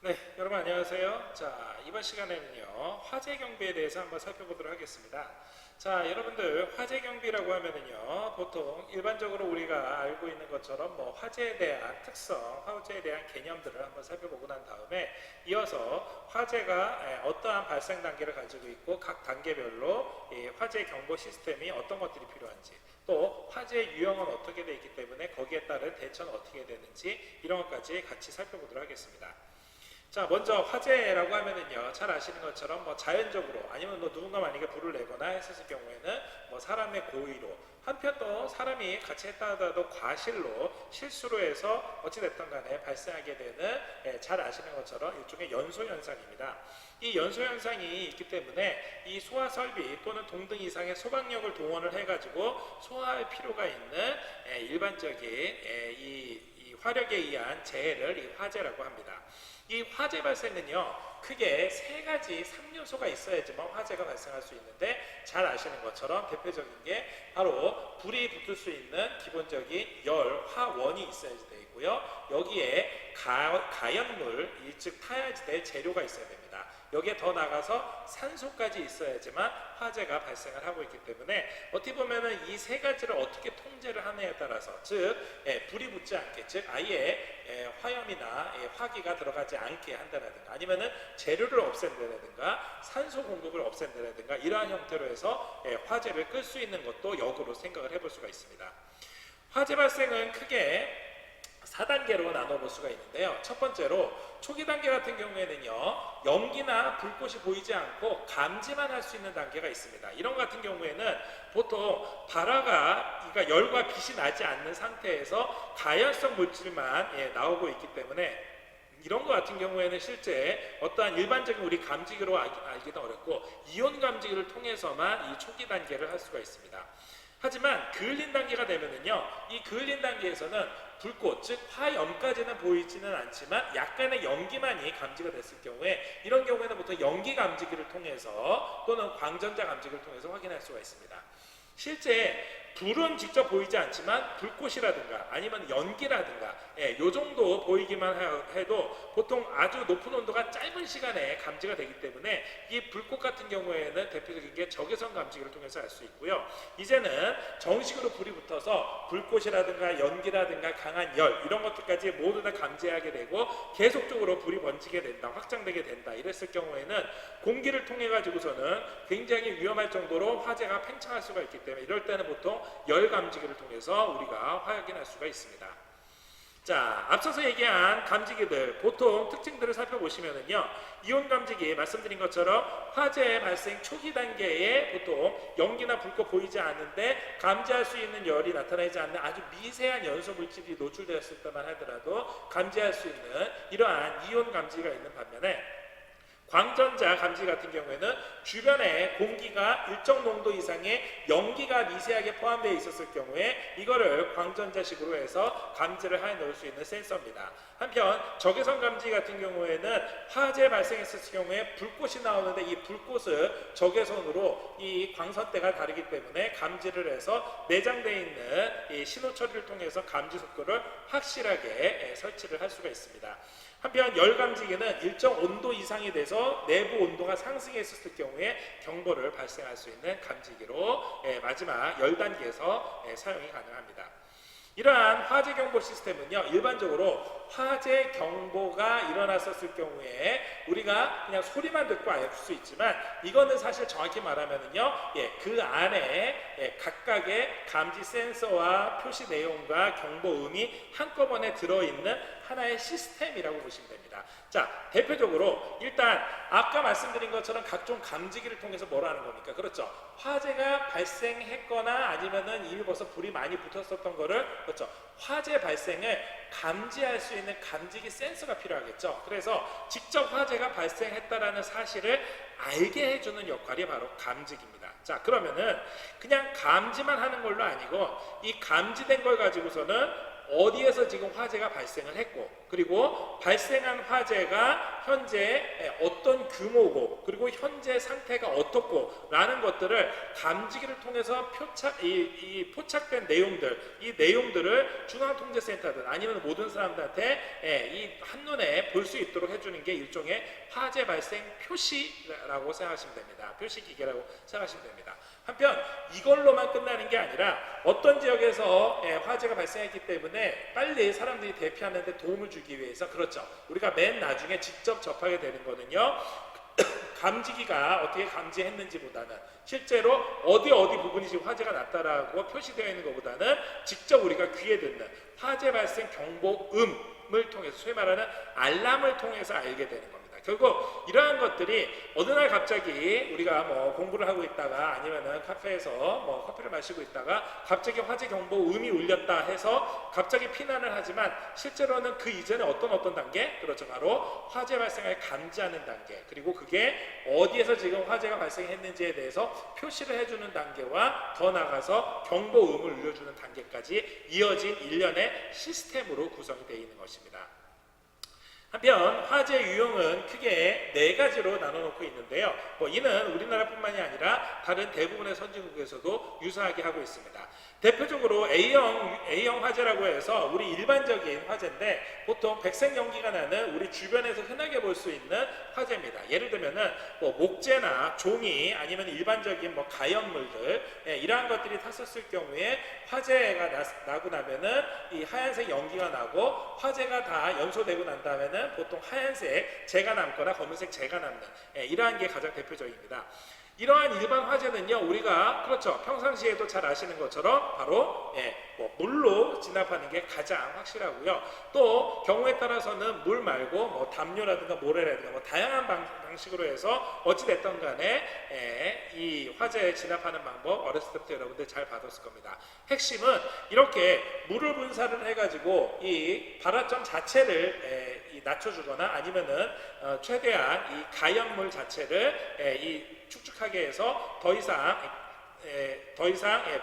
네, 여러분 안녕하세요. 자, 이번 시간에는요, 화재 경비에 대해서 한번 살펴보도록 하겠습니다. 자, 여러분들 화재 경비라고 하면은요, 보통 일반적으로 우리가 알고 있는 것처럼 화재에 대한 특성, 화재에 대한 개념들을 한번 살펴보고 난 다음에 이어서 화재가 어떠한 발생 단계를 가지고 있고 각 단계별로 이 화재 경보 시스템이 어떤 것들이 필요한지, 또 화재의 유형은 어떻게 되어 있기 때문에 거기에 따른 대처는 어떻게 되는지 이런 것까지 같이 살펴보도록 하겠습니다. 자, 먼저 화재라고 하면은요, 잘 아시는 것처럼 자연적으로 아니면 누군가 만약에 불을 내거나 했을 경우에는 사람의 고의로, 한편 또 사람이 같이 했다 하더라도 과실로, 실수로 해서 어찌됐든 간에 발생하게 되는, 잘 아시는 것처럼 일종의 연소 현상입니다. 이 연소 현상이 있기 때문에 이 소화 설비 또는 동등 이상의 소방력을 동원을 해가지고 소화할 필요가 있는 일반적인 이 화력에 의한 재해를 이 화재라고 합니다. 이 화재 발생은요, 크게 세 가지 3요소가 있어야지만 화재가 발생할 수 있는데, 잘 아시는 것처럼 대표적인 게 바로 불이 붙을 수 있는 기본적인 열, 화원이 있어야지 되고요. 여기에 가연물, 즉 타야지 될 재료가 있어야 됩니다. 여기에 더 나가서 산소까지 있어야지만 화재가 발생을 하고 있기 때문에 어떻게 보면은 이 세 가지를 어떻게 통제를 하느냐에 따라서, 즉 불이 붙지 않게, 즉 아예 화염이나 화기가 들어가지 않게 한다라든가, 아니면은 재료를 없앤다라든가 산소 공급을 없앤다라든가, 이러한 형태로 해서 화재를 끌 수 있는 것도 역으로 생각을 해볼 수가 있습니다. 화재 발생은 크게 4단계로 나눠볼 수가 있는데요. 첫 번째로 초기 단계 같은 경우에는요, 연기나 불꽃이 보이지 않고 감지만 할 수 있는 단계가 있습니다. 이런 같은 경우에는 보통 발화가, 그러니까 열과 빛이 나지 않는 상태에서 가연성 물질만 나오고 있기 때문에, 이런 것 같은 경우에는 실제 어떠한 일반적인 우리 감지기로 알기도 어렵고 이온 감지기를 통해서만 이 초기 단계를 할 수가 있습니다. 하지만 그을린 단계가 되면은요, 이 그을린 단계에서는 불꽃, 즉 화염까지는 보이지는 않지만 약간의 연기만이 감지가 됐을 경우에, 이런 경우에는 보통 연기 감지기를 통해서 또는 광전자 감지기를 통해서 확인할 수가 있습니다. 실제 불은 직접 보이지 않지만 불꽃이라든가 아니면 연기라든가 요 정도 보이기만 해도 보통 아주 높은 온도가 짧은 시간에 감지가 되기 때문에, 이 불꽃 같은 경우에는 대표적인 게 적외선 감지기를 통해서 알 수 있고요. 이제는 정식으로 불이 붙어서 불꽃이라든가 연기라든가 강한 열, 이런 것들까지 모두 다 감지하게 되고 계속적으로 불이 번지게 된다, 확장되게 된다, 이랬을 경우에는 공기를 통해 가지고서는 굉장히 위험할 정도로 화재가 팽창할 수가 있기 때문에, 이럴 때는 보통 열 감지기를 통해서 우리가 확인할 수가 있습니다. 자, 앞서서 얘기한 감지기들 보통 특징들을 살펴보시면은요, 이온 감지기 말씀드린 것처럼 화재 발생 초기 단계에 보통 연기나 불꽃 보이지 않는데 감지할 수 있는 열이 나타나지 않는 아주 미세한 연소 물질이 노출되었을 때만 하더라도 감지할 수 있는 이러한 이온 감지기가 있는 반면에, 광전자 감지 같은 경우에는 주변에 공기가 일정 농도 이상의 연기가 미세하게 포함되어 있었을 경우에 이거를 광전자식으로 해서 감지를 해 놓을 수 있는 센서입니다. 한편 적외선 감지 같은 경우에는 화재 발생했을 경우에 불꽃이 나오는데, 이 불꽃을 적외선으로 이 광선대가 다르기 때문에 감지를 해서 내장되어 있는 이 신호 처리를 통해서 감지 속도를 확실하게 설치를 할 수가 있습니다. 한편 열 감지기는 일정 온도 이상이 돼서 내부 온도가 상승했을 경우에 경보를 발생할 수 있는 감지기로 마지막 열 단계에서 사용이 가능합니다. 이러한 화재 경보 시스템은요, 일반적으로 화재 경보가 일어났었을 경우에 우리가 그냥 소리만 듣고 알 수 있지만, 이거는 사실 정확히 말하면은요, 그 안에 각각의 감지 센서와 표시 내용과 경보음이 한꺼번에 들어있는 하나의 시스템이라고 보시면 됩니다. 자, 대표적으로 일단 아까 말씀드린 것처럼 각종 감지기를 통해서 뭘 하는 겁니까? 그렇죠. 화재가 발생했거나 아니면은 이미 벌써 불이 많이 붙었었던 거를, 그렇죠, 화재 발생을 감지할 수 있는 감지기 센서가 필요하겠죠. 그래서 직접 화재가 발생했다라는 사실을 알게 해주는 역할이 바로 감지기입니다. 자, 그러면은 그냥 감지만 하는 걸로 아니고, 이 감지된 걸 가지고서는 어디에서 지금 화재가 발생을 했고, 그리고 발생한 화재가 현재 어떤 규모고 그리고 현재 상태가 어떻고 라는 것들을 감지기를 통해서 포착된 내용들, 이 내용들을 중앙통제센터든 아니면 모든 사람들한테 이 한눈에 볼 수 있도록 해주는 게 일종의 화재 발생 표시라고 생각하시면 됩니다. 표시기계라고 생각하시면 됩니다. 한편 이걸로만 끝나는 게 아니라 어떤 지역에서 화재가 발생했기 때문에 빨리 사람들이 대피하는 데 도움을 주기 위해서, 그렇죠, 우리가 맨 나중에 직접 접하게 되는 거는요, 감지기가 어떻게 감지했는지보다는 실제로 어디 부분이 지금 화재가 났다라고 표시되어 있는 것보다는 직접 우리가 귀에 듣는 화재 발생 경보음을 통해서, 소위 말하는 알람을 통해서 알게 되는 겁니다. 결국 이러한 것들이 어느 날 갑자기 우리가 뭐 공부를 하고 있다가 아니면은 카페에서 뭐 커피를 마시고 있다가 갑자기 화재 경보 음이 울렸다 해서 갑자기 피난을 하지만 실제로는 그 이전에 어떤 단계, 그렇죠, 바로 화재 발생을 감지하는 단계, 그리고 그게 어디에서 지금 화재가 발생했는지에 대해서 표시를 해주는 단계와 더 나아가서 경보 음을 울려주는 단계까지 이어진 일련의 시스템으로 구성이 되어 있는 것입니다. 한편 화재 유형은 크게 4가지로 나눠놓고 있는데요. 이는 우리나라뿐만이 아니라 다른 대부분의 선진국에서도 유사하게 하고 있습니다. 대표적으로 A형 화재라고 해서 우리 일반적인 화재인데 보통 백색 연기가 나는 우리 주변에서 흔하게 볼 수 있는 화재입니다. 예를 들면은 목재나 종이 아니면 일반적인 가연물들, 이러한 것들이 탔었을 경우에 화재가 나고 나면은 이 하얀색 연기가 나고 화재가 다 연소되고 난 다음에는 보통 하얀색 재가 남거나 검은색 재가 남는, 이러한 게 가장 대표적입니다. 이러한 일반 화재는요, 우리가 그렇죠, 평상시에도 잘 아시는 것처럼 바로 물로 진압하는 게 가장 확실하고요. 또 경우에 따라서는 물 말고 담요라든가 모래라든가 다양한 방식으로 해서 어찌 됐든 간에 이 화재에 진압하는 방법 어렸을 때부터 여러분들 잘 받았을 겁니다. 핵심은 이렇게 물을 분사를 해가지고 이 발화점 자체를 낮춰주거나 아니면은 최대한 이 가연물 자체를 축축하게 해서 더 이상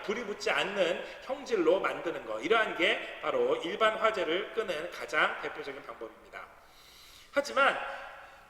불이 붙지 않는 형질로 만드는 것, 이러한 게 바로 일반 화재를 끄는 가장 대표적인 방법입니다. 하지만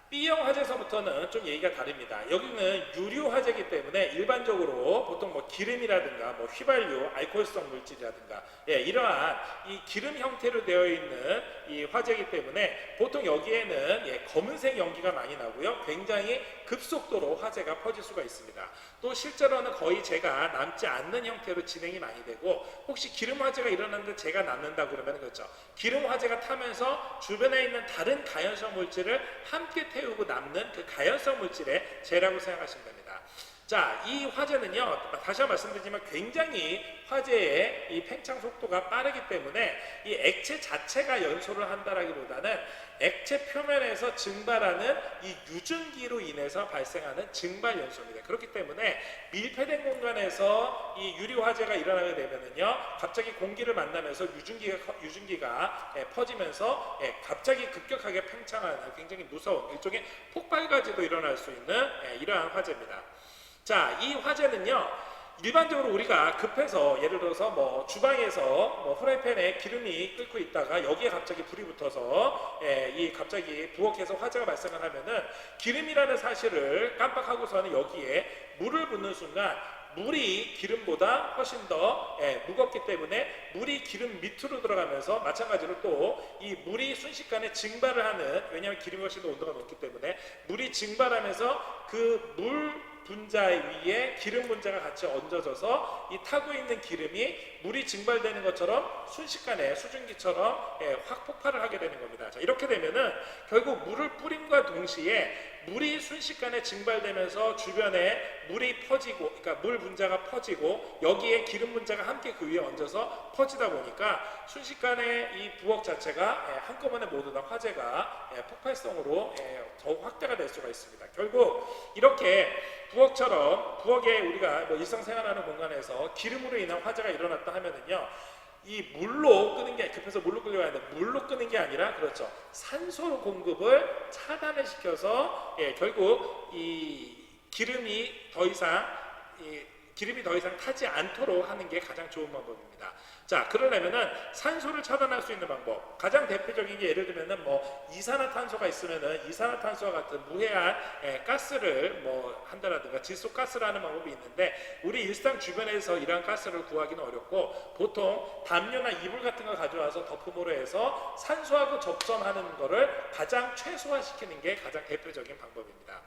B형 화재에서부터는 좀 얘기가 다릅니다. 여기는 유류 화재이기 때문에 일반적으로 보통 기름이라든가 휘발유, 알코올성 물질이라든가 이러한 이 기름 형태로 되어 있는 이 화재이기 때문에 보통 여기에는 검은색 연기가 많이 나고요. 굉장히 급속도로 화재가 퍼질 수가 있습니다. 또 실제로는 거의 재가 남지 않는 형태로 진행이 많이 되고, 혹시 기름 화재가 일어났는데 재가 남는다 그러면 그렇죠, 기름 화재가 타면서 주변에 있는 다른 가연성 물질을 함께 태우고 남는 그 가연성 물질의 재라고 생각하시면 됩니다. 자, 이 화재는요, 다시 한번 말씀드리지만 굉장히 화재의 이 팽창 속도가 빠르기 때문에 이 액체 자체가 연소를 한다라기보다는 액체 표면에서 증발하는 이 유증기로 인해서 발생하는 증발 연소입니다. 그렇기 때문에 밀폐된 공간에서 이 유리 화재가 일어나게 되면은요, 갑자기 공기를 만나면서 유증기가 퍼지면서 갑자기 급격하게 팽창하는 굉장히 무서운 일종의 폭발까지도 일어날 수 있는 이러한 화재입니다. 자, 이 화재는요, 일반적으로 우리가 급해서 예를 들어서 주방에서 프라이팬에 기름이 끓고 있다가 여기에 갑자기 불이 붙어서 이 갑자기 부엌에서 화재가 발생을 하면은 기름이라는 사실을 깜빡하고서는 여기에 물을 붓는 순간 물이 기름보다 훨씬 더 무겁기 때문에 물이 기름 밑으로 들어가면서 마찬가지로 또 이 물이 순식간에 증발을 하는, 왜냐하면 기름이 훨씬 더 온도가 높기 때문에 물이 증발하면서 그 물 분자 위에 기름 분자가 같이 얹어져서 이 타고 있는 기름이 물이 증발되는 것처럼 순식간에 수증기처럼 확 폭발을 하게 되는 겁니다. 자, 이렇게 되면은 결국 물을 뿌림과 동시에 물이 순식간에 증발되면서 주변에 물이 퍼지고, 그러니까 물 분자가 퍼지고 여기에 기름 분자가 함께 그 위에 얹어서 퍼지다 보니까 순식간에 이 부엌 자체가 한꺼번에 모두 다 화재가 폭발성으로 더욱 확대가 될 수가 있습니다. 결국 이렇게 부엌에 우리가 일상생활하는 공간에서 기름으로 인한 화재가 일어났다 하면은요, 이 물로 끄는 게, 급해서 물로 끄려고 하는데 물로 끄는 게 아니라 그렇죠, 산소 공급을 차단을 시켜서 결국 이 기름이 더 이상 기름이 더 이상 타지 않도록 하는 게 가장 좋은 방법입니다. 자, 그러려면은 산소를 차단할 수 있는 방법, 가장 대표적인 게 예를 들면은 뭐 이산화탄소가 있으면은 이산화탄소와 같은 무해한 가스를 뭐 한다라든가 질소가스라는 방법이 있는데, 우리 일상 주변에서 이러한 가스를 구하기는 어렵고 보통 담요나 이불 같은 거 가져와서 덮음으로 해서 산소하고 접점하는 거를 가장 최소화시키는 게 가장 대표적인 방법입니다.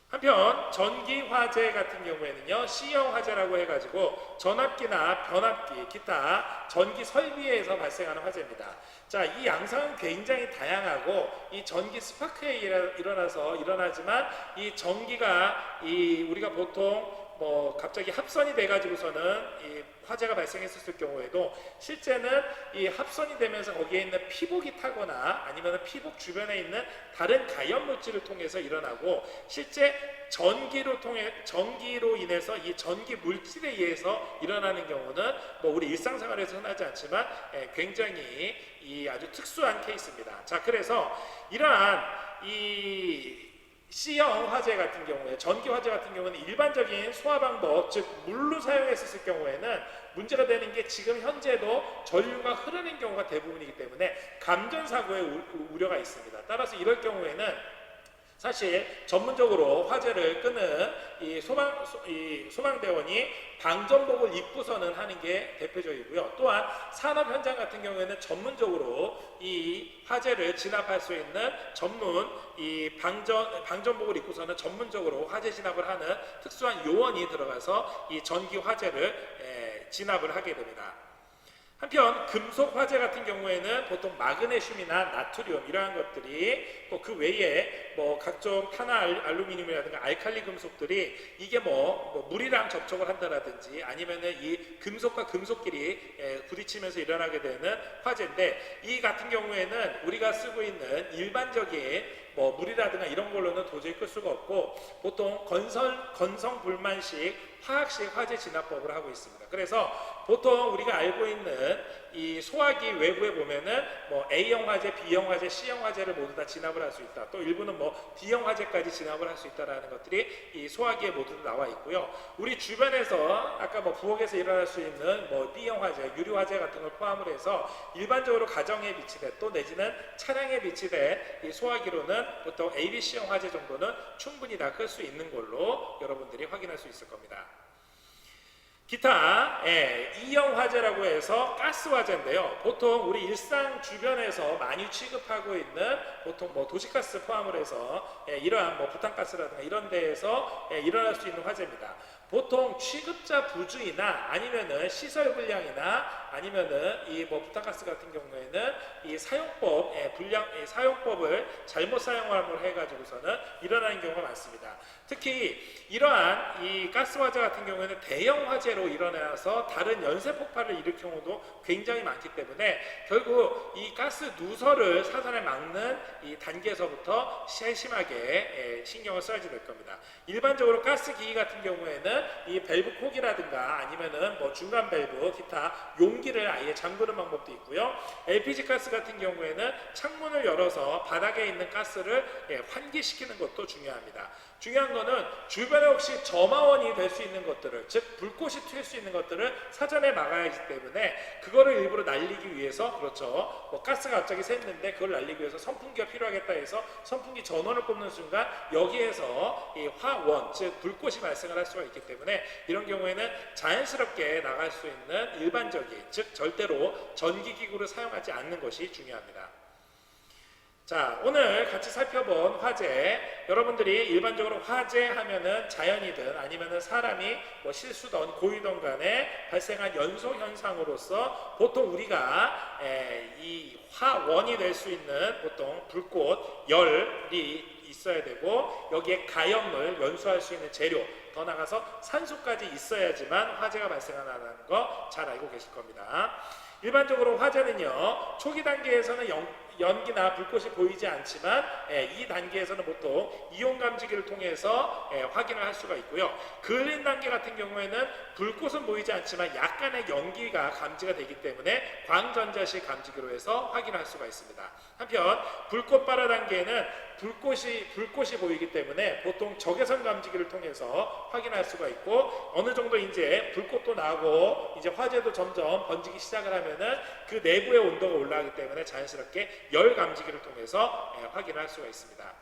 한편 전기 화재 같은 경우에는요, C형 화재라고 해가지고 전압기나 변압기, 기타 전기 설비에서 발생하는 화재입니다. 자, 이 양상은 굉장히 다양하고 이 전기 스파크에 일어나지만 이 전기가 우리가 보통 뭐 갑자기 합선이 돼가지고서는 이 화재가 발생했을 경우에도 실제는 이 합선이 되면서 거기에 있는 피복이 타거나 아니면 피복 주변에 있는 다른 가연 물질을 통해서 일어나고, 실제 전기로 인해서 이 전기 물질에 의해서 일어나는 경우는 뭐 우리 일상생활에서 흔하지 않지만 굉장히 아주 특수한 케이스입니다. 자, 그래서 이러한 C형 화재 같은 경우에, 전기 화재 같은 경우는 일반적인 소화 방법, 즉 물로 사용했을 경우에는 문제가 되는 게 지금 현재도 전류가 흐르는 경우가 대부분이기 때문에 감전 사고의 우려가 있습니다. 따라서 이럴 경우에는 사실 전문적으로 화재를 끄는 이 소방대원이 방전복을 입고서는 하는 게 대표적이고요. 또한 산업 현장 같은 경우에는 전문적으로 이 화재를 진압할 수 있는 전문 방전복을 입고서는 전문적으로 화재 진압을 하는 특수한 요원이 들어가서 이 전기 화재를 진압을 하게 됩니다. 한편 금속 화재 같은 경우에는 보통 마그네슘이나 나트륨 이러한 것들이, 또 그 외에 뭐 각종 탄화 알루미늄이라든가 알칼리 금속들이 이게 뭐 물이랑 접촉을 한다라든지 아니면은 이 금속과 금속끼리 부딪히면서 일어나게 되는 화재인데, 이 같은 경우에는 우리가 쓰고 있는 일반적인 뭐 물이라든가 이런 걸로는 도저히 끌 수가 없고 보통 건성불만식 화학식 화재 진압법을 하고 있습니다. 그래서 보통 우리가 알고 있는 이 소화기 외부에 보면은 뭐 A형 화재, B형 화재, C형 화재를 모두 다 진압을 할 수 있다. 또 일부는 뭐 D형 화재까지 진압을 할 수 있다라는 것들이 이 소화기에 모두 나와 있고요. 우리 주변에서 아까 뭐 부엌에서 일어날 수 있는 뭐 B형 화재, 유류 화재 같은 걸 포함을 해서 일반적으로 가정에 비치된 또 내지는 차량에 비치된 이 소화기로는 보통 ABC형 화재 정도는 충분히 다 끌 수 있는 걸로 여러분들이 확인할 수 있을 겁니다. 기타 E형 화재라고 해서 가스 화재인데요. 보통 우리 일상 주변에서 많이 취급하고 있는 보통 뭐 도시가스 포함을 해서 이러한 뭐 부탄가스라든가 이런 데에서 일어날 수 있는 화재입니다. 보통 취급자 부주의나 아니면은 시설 불량이나 아니면은 이 뭐 부탄가스 같은 경우에는 이 사용법을 잘못 사용함을 해가지고서는 일어나는 경우가 많습니다. 특히 이러한 이 가스 화재 같은 경우에는 대형 화재로 일어나서 다른 연쇄 폭발을 일으킬 경우도 굉장히 많기 때문에 결국 이 가스 누설을 사전에 막는 이 단계에서부터 세심하게 신경을 써야지 될 겁니다. 일반적으로 가스 기기 같은 경우에는 이 밸브 콕이라든가 아니면은 뭐 중간 밸브, 기타 용기를 아예 잠그는 방법도 있고요. LPG 가스 같은 경우에는 창문을 열어서 바닥에 있는 가스를 환기시키는 것도 중요합니다. 중요한 거는 주변에 혹시 점화원이 될 수 있는 것들을, 즉 불꽃이 튈 수 있는 것들을 사전에 막아야 하기 때문에 그거를 일부러 날리기 위해서, 그렇죠, 뭐 가스가 갑자기 샜는데 그걸 날리기 위해서 선풍기가 필요하겠다 해서 선풍기 전원을 꼽는 순간 여기에서 이 화원, 즉 불꽃이 발생을 할 수가 있기 때문에 이런 경우에는 자연스럽게 나갈 수 있는 일반적인, 즉 절대로 전기기구를 사용하지 않는 것이 중요합니다. 자, 오늘 같이 살펴본 화재, 여러분들이 일반적으로 화재 하면은 자연이든 아니면은 사람이 뭐 실수든 고의든 간에 발생한 연속 현상으로서 보통 우리가 이 화원이 될 수 있는 보통 불꽃, 열이 있어야 되고 여기에 가연물, 연소할 수 있는 재료, 더 나가서 산소까지 있어야지만 화재가 발생한다는 거 잘 알고 계실 겁니다. 일반적으로 화재는요 초기 단계에서는 연기나 불꽃이 보이지 않지만 이 단계에서는 보통 이온 감지기를 통해서 확인을 할 수가 있고요. 그을린 단계 같은 경우에는 불꽃은 보이지 않지만 약간의 연기가 감지가 되기 때문에 광전자식 감지기로 해서 확인할 수가 있습니다. 한편 불꽃 발화 단계에는 불꽃이 보이기 때문에 보통 적외선 감지기를 통해서 확인할 수가 있고, 어느 정도 이제 불꽃도 나고 이제 화재도 점점 번지기 시작을 하면은 그 내부의 온도가 올라가기 때문에 자연스럽게 열 감지기를 통해서 확인할 수가 있습니다.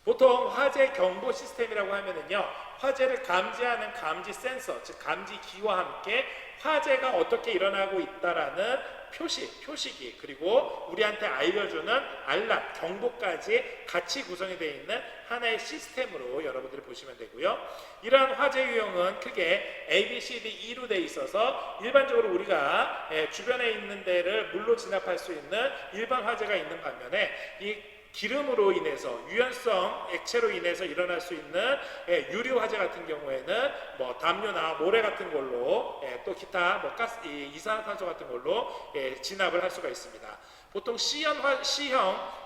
보통 화재 경보 시스템이라고 하면은요, 화재를 감지하는 감지 센서, 즉 감지기와 함께 화재가 어떻게 일어나고 있다라는 표시기, 그리고 우리한테 알려주는 알람, 경보까지 같이 구성이 되어 있는 하나의 시스템으로 여러분들이 보시면 되고요. 이러한 화재 유형은 크게 A, B, C, D, E로 되어 있어서 일반적으로 우리가 주변에 있는 데를 물로 진압할 수 있는 일반 화재가 있는 반면에 이 기름으로 인해서 유연성 액체로 인해서 일어날 수 있는 유류 화재 같은 경우에는 뭐 담요나 모래 같은 걸로 또 기타 뭐 가스, 이산화탄소 같은 걸로 진압을 할 수가 있습니다. 보통 C형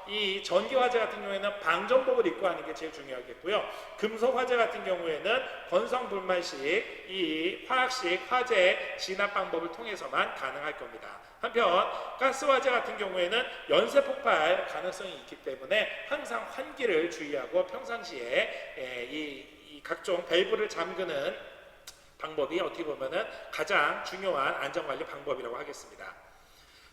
이 전기 화재 같은 경우에는 방전복을 입고 하는 게 제일 중요하겠고요. 금속 화재 같은 경우에는 건성 불만식 이 화학식 화재 진압 방법을 통해서만 가능할 겁니다. 한편 가스 화재 같은 경우에는 연쇄 폭발 가능성이 있기 때문에 항상 환기를 주의하고 평상시에 이 각종 밸브를 잠그는 방법이 어떻게 보면은 가장 중요한 안전관리 방법이라고 하겠습니다.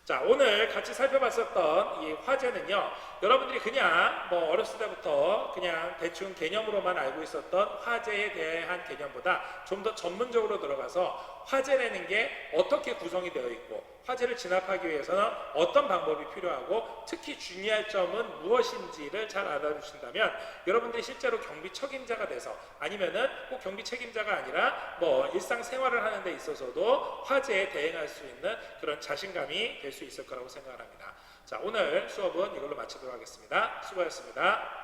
자, 오늘 같이 살펴봤었던 이 화재는요, 여러분들이 그냥 뭐 어렸을 때부터 그냥 대충 개념으로만 알고 있었던 화재에 대한 개념보다 좀 더 전문적으로 들어가서 화재라는 게 어떻게 구성이 되어 있고 화재를 진압하기 위해서는 어떤 방법이 필요하고 특히 중요할 점은 무엇인지를 잘 알아주신다면 여러분들이 실제로 경비 책임자가 돼서, 아니면은 꼭 경비 책임자가 아니라 뭐 일상생활을 하는 데 있어서도 화재에 대응할 수 있는 그런 자신감이 될 수 있을 거라고 생각합니다. 자, 오늘 수업은 이걸로 마치도록 하겠습니다. 수고하셨습니다.